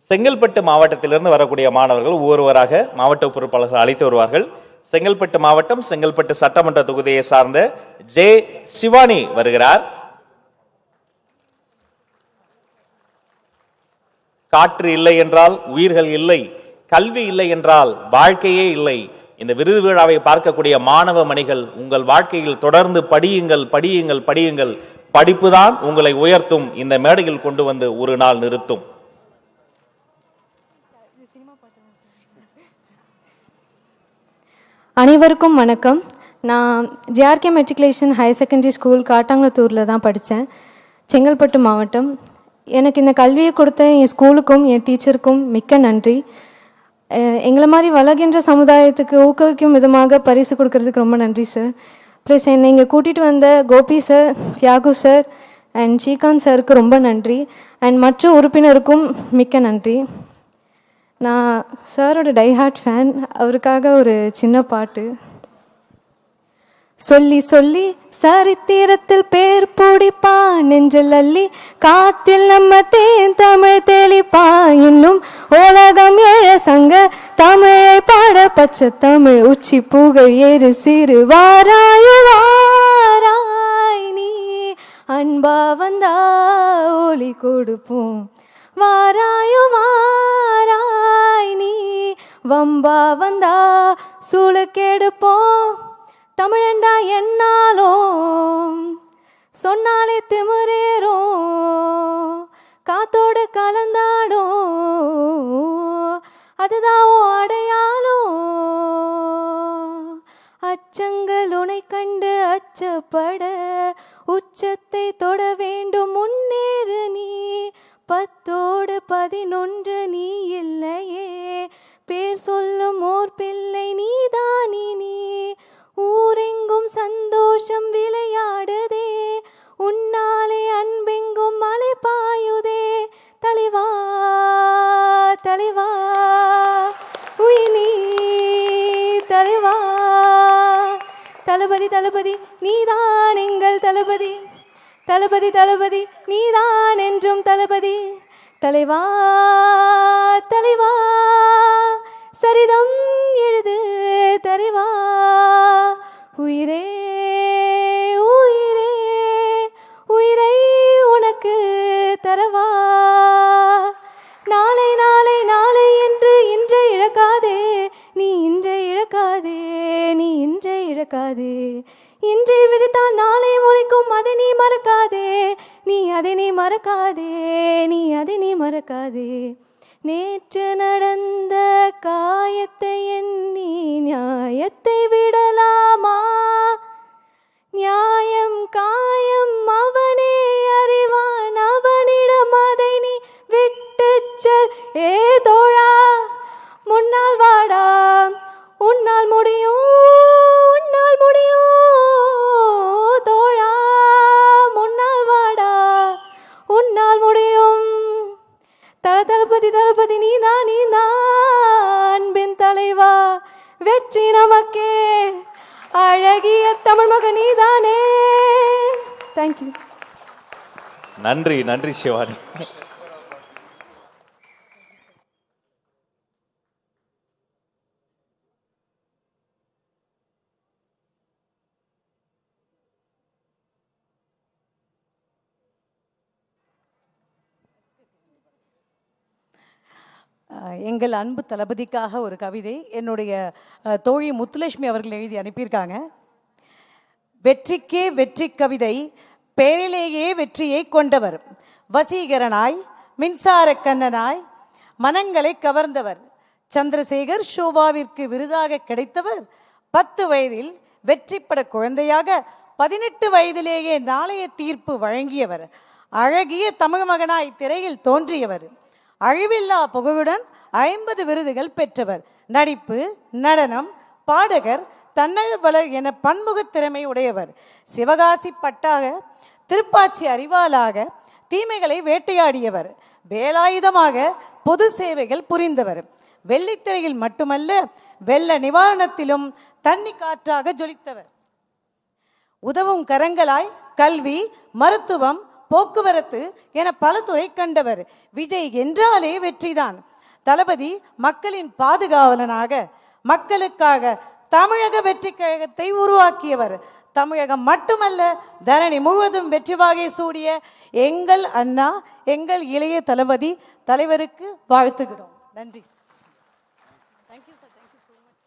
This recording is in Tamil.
செங்கல்பட்டு மாவட்டத்திலிருந்து வரக்கூடிய மாணவர்கள் ஒவ்வொருவராக மாவட்ட பொறுப்பாளர்கள் அழைத்து வருவார்கள். செங்கல்பட்டு மாவட்டம் செங்கல்பட்டு சட்டமன்ற தொகுதியை சார்ந்த ஜே சிவானி வருகிறார். காற்று இல்லை என்றால் உயிர்கள் இல்லை, கல்வி இல்லை என்றால் வாழ்க்கையே இல்லை. இந்த விருது விழாவை பார்க்கக்கூடிய மாணவ மணிகள், உங்கள் வாழ்க்கையில் தொடர்ந்து படியுங்கள் படியுங்கள் படியுங்கள். படிப்புதான் உங்களை உயர்த்தும், இந்த மேடையில் கொண்டு வந்து ஒரு நாள் நிறுத்தும். அனைவருக்கும் வணக்கம். நான் JRK matriculation higher secondary school காட்டாங்குளத்தூரில் தான் படித்தேன், செங்கல்பட்டு மாவட்டம். எனக்கு இந்த கல்வியை கொடுத்த என் ஸ்கூலுக்கும் என் டீச்சருக்கும் மிக்க நன்றி. எங்களை மாதிரி வளர்கின்ற சமுதாயத்துக்கு ஊக்குவிக்கும் விதமாக பரிசு கொடுக்கறதுக்கு ரொம்ப நன்றி சார். ப்ளஸ் என்னை இங்கே கூட்டிகிட்டு வந்த Gopi sir, Thiyagu sir and Srikanth சாருக்கு ரொம்ப நன்றி. அண்ட் மற்ற உறுப்பினருக்கும் மிக்க நன்றி. நான் சாரோட டைஹார்ட் ஃபேன். அவருக்காக ஒரு சின்ன பாட்டு. சொல்லி சொல்லி சரித்திரத்தில் பேர் பிடிப்பா, நெஞ்சில் அள்ளி காத்தில் நம்ம தேன் தமிழ் தெளிப்பா. இன்னும் உலகம் ஏழ சங்க தமிழை பாட பச்சை தமிழ் உச்சி புகழ் ஏறு சிறு வாராயு வாராய் நீ அன்பா வந்தா ஒளி கொடுப்போம். வாராயு வாராய் நீ வம்பா வந்தா சூளுக்கெடுப்போம். தமிழண்டா என்னாலும் சொன்னாலே திமிரேறும், காத்தோடு கலந்தாடும் அதுதான் அடையாளம். அச்சங்கள் உனை கண்டு அச்சப்பட உச்சத்தை தொட வேண்டும் முன்னேறு நீ. 10ஓடு 11 நீ இல்லையே, பேர் சொல்லும் ஓர் பிள்ளை நீதானி நீ. ஊரெங்கும் சந்தோஷம் விளையாடுதே, உன்னாலே அன்பெங்கும் மலை பாயுதே. தலைவா தலைவா உயினி தலைவா, தளபதி தளபதி நீதான் எங்கள் தளபதி, தளபதி தளபதி நீதான் என்றும் தளபதி. தலைவா தலைவா சரிதம் எழுது தருவா. உயிரே உயிரே உயிரை உனக்கு தரவா. நாளை நாளை நாளை என்று இன்றை இழக்காதே, நீ இன்றை இழக்காதே, நீ இன்றை இழக்காதே. இன்றை விதித்தால் நாளை முளைக்கும், அதை நீ மறக்காதே, நீ அதை நீ மறக்காதே, நீ அதை நீ மறக்காதே. நேற்று நடந்த காயத்தை எண்ணி நியாயத்தை விடலாமா? நியாயம் காயம் அவனே அறிவான், அவனிடம் அதை நீ விட்டு செல். ஏ தோழா முன்னால் வாடா, உன்னால் முடியும் உன்னால் முடியும். தோழா முன்னால் வாடா, உன்னால் முடியும். தளபதி தளபதி நீதான் நீதான் அன்பின் தலைவா. வெற்றி நமக்கே, அழகிய தமிழ் மகன் நீதானே. தேங்க்யூ. நன்றி நன்றி சிவானி. எங்கள் அன்பு தளபதிக்காக ஒரு கவிதை என்னுடைய தோழி முத்துலட்சுமி அவர்கள் எழுதி அனுப்பியிருக்காங்க. வெற்றிக்கே வெற்றி கவிதை, பேரிலேயே வெற்றியை கொண்டவர், வசீகரனாய் மின்சார கண்ணனாய் மனங்களை கவர்ந்தவர், சந்திரசேகர் ஷோபாவிற்கு விருதாக கிடைத்தவர், 10 வயதில் வெற்றிப்பட குழந்தையாக 18 வயதிலேயே நாளைய தீர்ப்பு வழங்கியவர், அழகிய தமிழ் மகனாய் திரையில் தோன்றியவர், அழிவில்லா புகழுடன் 50 விருதுகள் பெற்றவர், நடிப்பு நடனம் பாடகர் தன்னகவலர் என பன்முக திறமை உடையவர், சிவகாசி பட்டாக திருப்பாச்சி அறிவாளாக தீமைகளை வேட்டையாடியவர், வேலாயுதமாக பொது சேவைகள் புரிந்தவர், வெள்ளித்திரையில் மட்டுமல்ல வெள்ள நிவாரணத்திலும் தண்ணி காற்றாக ஜொலித்தவர், உதவும் கரங்களாய் கல்வி மருத்துவம் போக்குவரத்து என பல துறை கண்டவர். விஜய் என்றாலே வெற்றிதான். தளபதி மக்களின் பாதுகாவலனாக, மக்களுக்காக தமிழக வெற்றி கழகத்தை உருவாக்கியவர். தமிழகம் மட்டுமல்ல, தரணி முழுவதும் வெற்றி வாகை சூடிய எங்கள் அண்ணா, எங்கள் இளைய தளபதி தலைவருக்கு வாழ்த்துகிறோம். நன்றி. Thank you sir. Thank you so much.